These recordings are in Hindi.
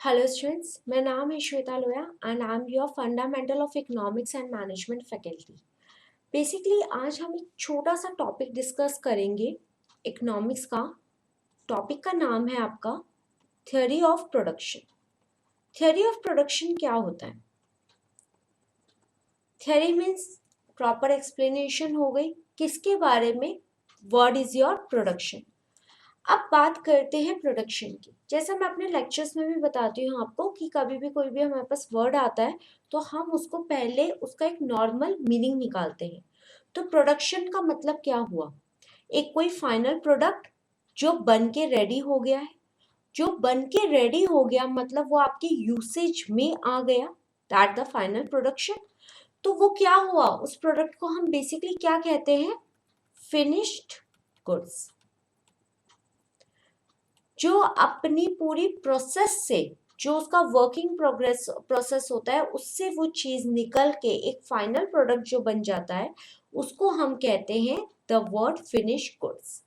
हेलो स्टूडेंट्स, मेरा नाम है Shweta Loya and I am your fundamental of economics and management faculty. Basically आज हम एक छोटा सा टॉपिक डिस्कस करेंगे इकोनॉमिक्स का। टॉपिक का नाम है आपका theory of production. Theory of production क्या होता है? थ्योरी मीन्स प्रॉपर एक्सप्लेनेशन हो गई किसके बारे में, व्हाट इज योर प्रोडक्शन। अब बात करते हैं प्रोडक्शन की। जैसा मैं अपने लेक्चर्स में भी बताती हूँ आपको कि कभी भी कोई भी हमारे पास वर्ड आता है तो हम उसको पहले उसका एक नॉर्मल मीनिंग निकालते हैं। तो प्रोडक्शन का मतलब क्या हुआ? एक कोई फाइनल प्रोडक्ट जो बन के रेडी हो गया है। जो बन के रेडी हो गया मतलब वो आपके यूसेज में आ गया, दैट द फाइनल प्रोडक्शन। तो वो क्या हुआ, उस प्रोडक्ट को हम बेसिकली क्या कहते हैं? Finished goods. जो अपनी पूरी प्रोसेस से, जो उसका वर्किंग प्रोसेस होता है उससे वो चीज निकल के एक फाइनल प्रोडक्ट जो बन जाता है उसको हम कहते हैं द वर्ड फिनिश गुड्स।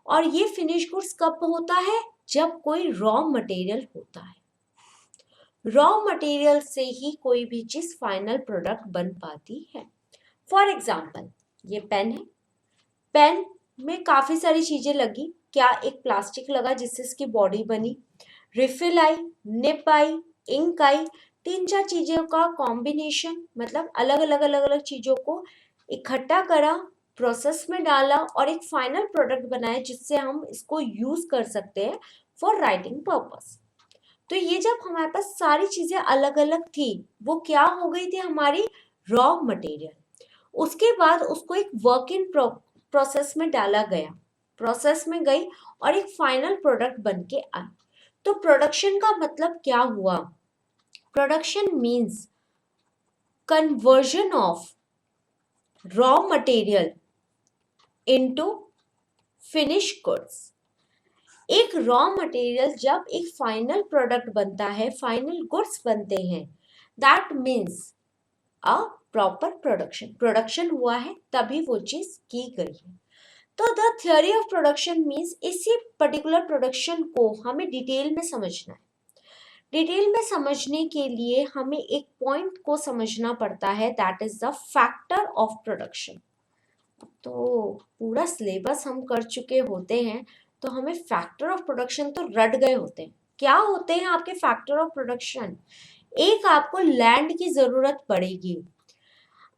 और ये फिनिश गुड्स कब होता है? जब कोई रॉ मटेरियल होता है। रॉ मटेरियल से ही कोई भी चीज फाइनल प्रोडक्ट बन पाती है। फॉर एग्जाम्पल, ये पेन है। पेन में काफी सारी चीजें लगी। क्या? एक प्लास्टिक लगा जिससे इसकी बॉडी बनी, रिफिल आई, निप आई, इंक आई। तीन चार चीजों का कॉम्बिनेशन, मतलब अलग अलग चीजों को इकट्ठा करा, प्रोसेस में डाला और एक फाइनल प्रोडक्ट बनाया जिससे हम इसको यूज कर सकते हैं फॉर राइटिंग पर्पस। तो ये जब हमारे पास सारी चीजें अलग अलग थी, वो क्या हो गई थी? हमारी रॉ मटेरियल। उसके बाद उसको एक वर्क इन प्रोसेस में डाला गया, प्रोसेस में गई और एक फाइनल प्रोडक्ट बन के आई। तो प्रोडक्शन का मतलब क्या हुआ? Production means conversion of raw material into finish goods. एक रॉ मटेरियल जब एक फाइनल प्रोडक्ट बनता है, फाइनल गुड्स बनते हैं, that means a proper production. Production हुआ है तभी वो चीज की गई है। तो the theory of production means इसी पर्टिकुलर प्रोडक्शन को हमें डिटेल में समझना है। डिटेल में समझने के लिए हमें एक पॉइंट को समझना पड़ता है, that is the factor of production. तो पूरा सिलेबस हम कर चुके होते हैं तो हमें फैक्टर ऑफ प्रोडक्शन तो रट गए होते हैं। क्या होते हैं आपके फैक्टर ऑफ प्रोडक्शन? एक, आपको लैंड की जरूरत पड़ेगी।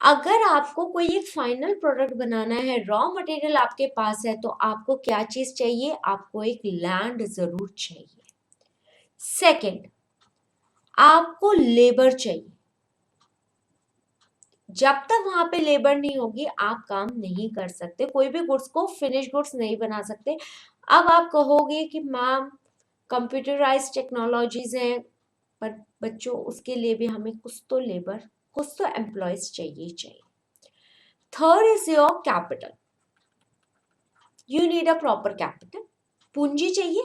अगर आपको कोई एक फाइनल प्रोडक्ट बनाना है, रॉ मटेरियल आपके पास है, तो आपको क्या चीज चाहिए? आपको एक लैंड जरूर चाहिए। सेकंड, आपको लेबर चाहिए। जब तक वहां पे लेबर नहीं होगी आप काम नहीं कर सकते, कोई भी गुड्स को फिनिश गुड्स नहीं बना सकते। अब आप कहोगे कि मैम कंप्यूटराइज टेक्नोलॉजीज हैं, पर बच्चों उसके लिए भी हमें कुछ तो लेबर, कुछ तो एम्प्लॉयज चाहिए। Third is your capital. You need a proper capital. पूंजी चाहिए,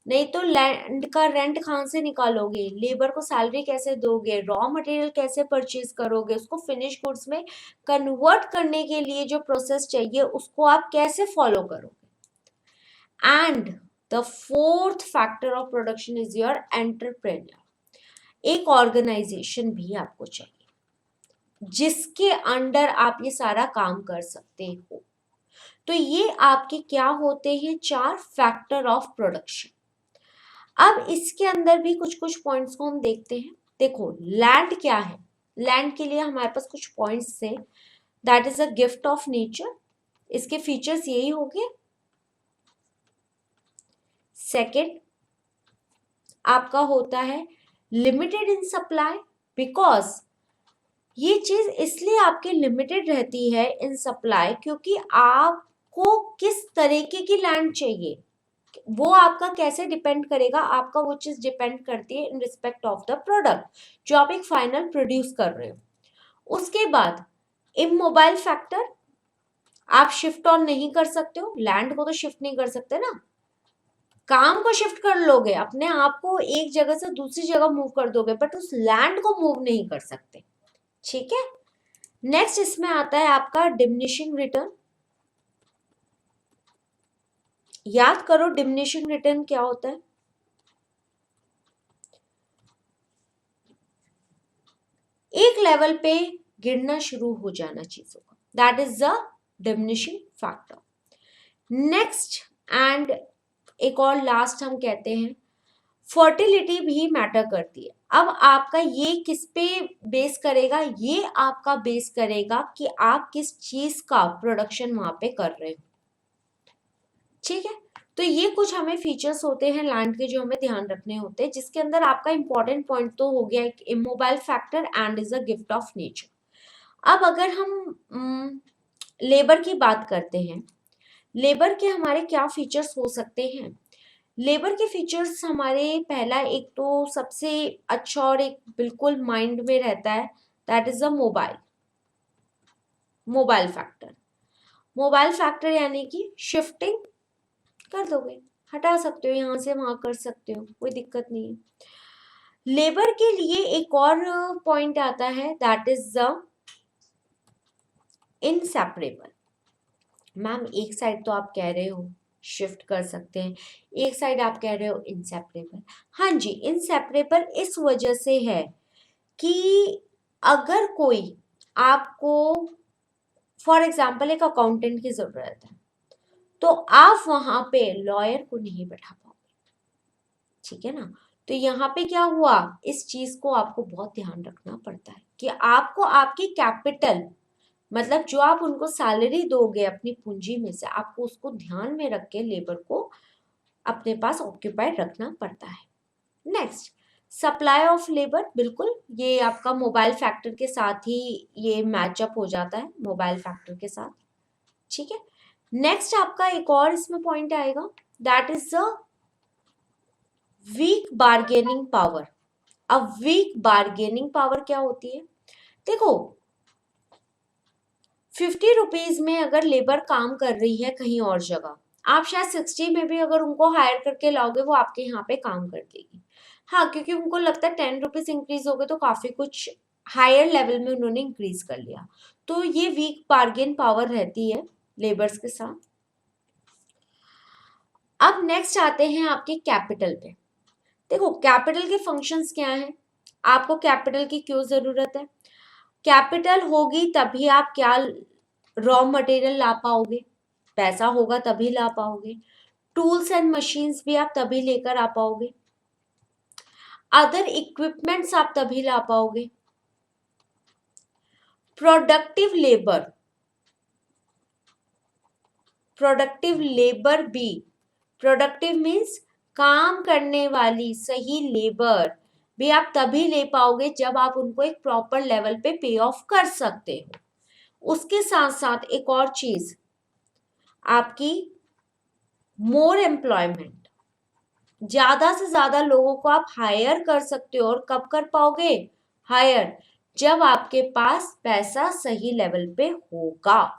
नहीं तो लैंड का रेंट कहाँ से निकालोगे, लेबर को सैलरी कैसे दोगे, रॉ मटेरियल कैसे परचेज करोगे, उसको फिनिश गुड्स में कन्वर्ट करने के लिए जो प्रोसेस चाहिए उसको आप कैसे फॉलो करोगे। And the fourth factor of production is your entrepreneur. एक ऑर्गेनाइजेशन भी आपको चाहिए जिसके अंडर आप ये सारा काम कर सकते हो। तो ये आपके क्या होते हैं? चार फैक्टर ऑफ प्रोडक्शन। अब इसके अंदर भी कुछ कुछ पॉइंट्स को हम देखते हैं। देखो, लैंड क्या है? लैंड के लिए हमारे पास कुछ पॉइंट्स थे, that is a gift of nature. इसके फीचर्स यही हो गए। सेकेंड, आपका होता है लिमिटेड इन सप्लाई, बिकॉज ये चीज इसलिए आपकी लिमिटेड रहती है इन सप्लाई क्योंकि आपको किस तरीके की लैंड चाहिए वो आपका कैसे डिपेंड करेगा, आपका वो चीज डिपेंड करती है in respect of the product जो आप एक फाइनल प्रोड्यूस कर रहे हो। उसके बाद इमोबाइल फैक्टर, आप शिफ्ट ऑन नहीं कर सकते हो, लैंड को तो शिफ्ट नहीं कर सकते ना। काम को शिफ्ट कर लोगे, अपने आप को एक जगह से दूसरी जगह मूव कर दोगे, बट उस लैंड को मूव नहीं कर सकते। ठीक है। नेक्स्ट इसमें आता है आपका डिमिनिशिंग रिटर्न। याद करो डिमिनिशिंग रिटर्न क्या होता है? लेवल पे गिरना शुरू हो जाना चीजों का, that is the diminishing factor. Next and एक और लास्ट हम कहते हैं फर्टिलिटी भी मैटर करती है। अब आपका ये किस पे बेस करेगा, ये आपका बेस करेगा कि आप किस चीज का प्रोडक्शन वहां पे कर रहे हो, ठीक है। तो ये कुछ हमें फीचर्स होते हैं लैंड के जो हमें ध्यान रखने होते हैं, जिसके अंदर आपका इंपॉर्टेंट पॉइंट तो हो गया एक immobile factor and is a gift of nature. अब अगर हम लेबर की बात करते हैं, लेबर के हमारे क्या फीचर्स हो सकते हैं। लेबर के फीचर्स हमारे पहला एक तो सबसे अच्छा और एक बिल्कुल माइंड में रहता है, that is a mobile factor. Mobile factor यानी कि शिफ्टिंग कर दोगे, हटा सकते हो, यहाँ से वहां कर सकते हो, कोई दिक्कत नहीं है। लेबर के लिए एक और पॉइंट आता है, that is the inseparable. Ma'am एक साइड तो आप कह रहे हो शिफ्ट कर सकते हैं, एक साइड आप कह रहे हो इनसेपरेबल। हाँ जी, इनसेपरेबल इस वजह से है कि अगर कोई आपको फॉर एग्जाम्पल एक अकाउंटेंट की जरूरत है, तो आप वहां पे लॉयर को नहीं बैठा पाओगे, ठीक है ना। तो यहाँ पे क्या हुआ, इस चीज को आपको बहुत ध्यान रखना पड़ता है कि आपको आपकी कैपिटल, मतलब जो आप उनको सैलरी दोगे अपनी पूंजी में से, आपको उसको ध्यान में रख के लेबर को अपने पास ऑक्यूपाइड रखना पड़ता है। नेक्स्ट, सप्लाई ऑफ लेबर, बिल्कुल ये आपका मोबाइल फैक्टर के साथ ही ये मैचअप हो जाता है, मोबाइल फैक्टर के साथ, ठीक है। नेक्स्ट आपका एक और इसमें पॉइंट आएगा, that is the weak bargaining power. अब वीक बार्गेनिंग पावर क्या होती है, देखो 50 रुपीज में अगर लेबर काम कर रही है कहीं और जगह, आप शायद 60 में भी अगर उनको हायर करके लाओगे वो आपके यहाँ पे काम कर देगी। हाँ, क्योंकि उनको लगता है 10 रुपीज इंक्रीज हो गए तो काफी कुछ हायर लेवल में उन्होंने इंक्रीज कर लिया, तो ये वीक बार्गेन पावर रहती है लेबर्स के साथ। अब नेक्स्ट आते हैं आपके कैपिटल पे। देखो कैपिटल के फंक्शंस क्या हैं, आपको कैपिटल की क्यों जरूरत है, कैपिटल होगी तभी आप क्या रॉ मटेरियल ला पाओगे, पैसा होगा तभी ला पाओगे, टूल्स एंड मशीन्स भी आप तभी लेकर आ पाओगे, अदर इक्विपमेंट्स आप तभी ला पाओगे, प्रोडक्टिव लेबर भी, प्रोडक्टिव मीन्स काम करने वाली सही लेबर भी आप तभी ले पाओगे जब आप उनको एक प्रॉपर लेवल पे पे ऑफ कर सकते हो। उसके साथ साथ एक और चीज आपकी मोर एम्प्लॉयमेंट, ज्यादा से ज्यादा लोगों को आप हायर कर सकते हो, और कब कर पाओगे हायर, जब आपके पास पैसा सही लेवल पे होगा।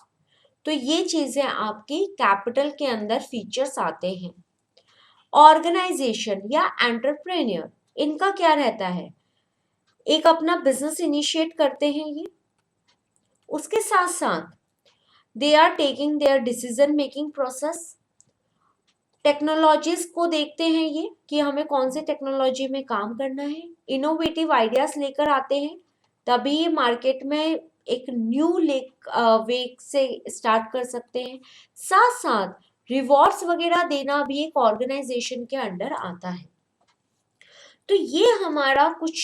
तो ये चीजें आपकी कैपिटल के अंदर फीचर्स आते हैं। ऑर्गेनाइजेशन या एंटरप्रेन्योर, इनका क्या रहता है, एक अपना बिजनेस इनिशिएट करते हैं ये, उसके साथ साथ they are taking their decision making process, technologies को देखते हैं ये कि हमें कौन सी टेक्नोलॉजी में काम करना है, इनोवेटिव आइडियाज लेकर आते हैं, तभी ये मार्केट में एक न्यू वे से स्टार्ट कर सकते हैं। साथ साथ रिवॉर्ड्स वगैरह देना भी एक ऑर्गेनाइजेशन के अंडर आता है। तो ये हमारा कुछ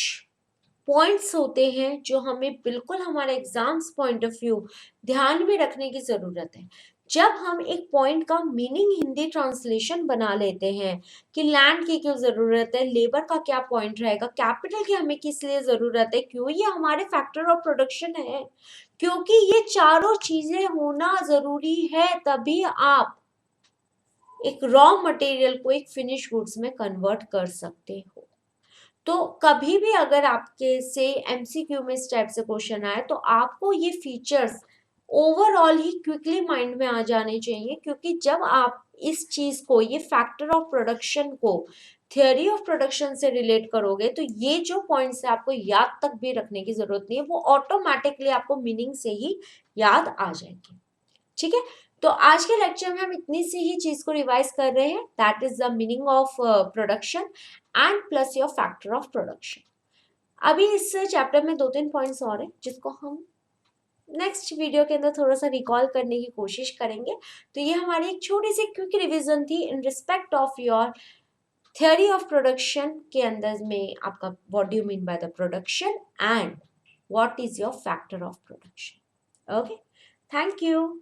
पॉइंट्स होते हैं जो हमें बिल्कुल हमारे एग्जाम्स पॉइंट ऑफ व्यू ध्यान में रखने की जरूरत है। जब हम एक पॉइंट का मीनिंग हिंदी ट्रांसलेशन बना लेते हैं कि लैंड की क्यों जरूरत है, लेबर का क्या पॉइंट रहेगा, कैपिटल की हमें किस लिए जरूरत है, क्यों ये हमारे फैक्टर ऑफ प्रोडक्शन है, क्योंकि ये चारों चीजें होना जरूरी है तभी आप एक रॉ मटेरियल को एक फिनिश गुड्स में कन्वर्ट कर सकते हो। तो कभी भी अगर आपके से एमसीक्यू में इस टाइप से क्वेश्चन आए तो आपको ये फीचर्स ओवरऑल ही क्विकली माइंड में आ जाने चाहिए, क्योंकि जब आप इस चीज को, ये फैक्टर ऑफ प्रोडक्शन को थियोरी ऑफ प्रोडक्शन से रिलेट करोगे तो ये जो पॉइंट्स है आपको याद तक भी रखने की जरूरत नहीं है, वो ऑटोमेटिकली आपको मीनिंग से ही याद आ जाएंगे, ठीक है। तो आज के लेक्चर में हम इतनी सी ही चीज को रिवाइज कर रहे हैं, that is the meaning of production and plus your factor of production. अभी इस चैप्टर में 2-3 पॉइंट्स और हैं जिसको हम नेक्स्ट वीडियो के अंदर थोड़ा सा रिकॉल करने की कोशिश करेंगे। तो ये हमारी एक छोटी सी क्विक रिवीजन थी in respect of your theory of production के अंदर में आपका what do you mean by the production and what is your factor of production. Okay, thank you.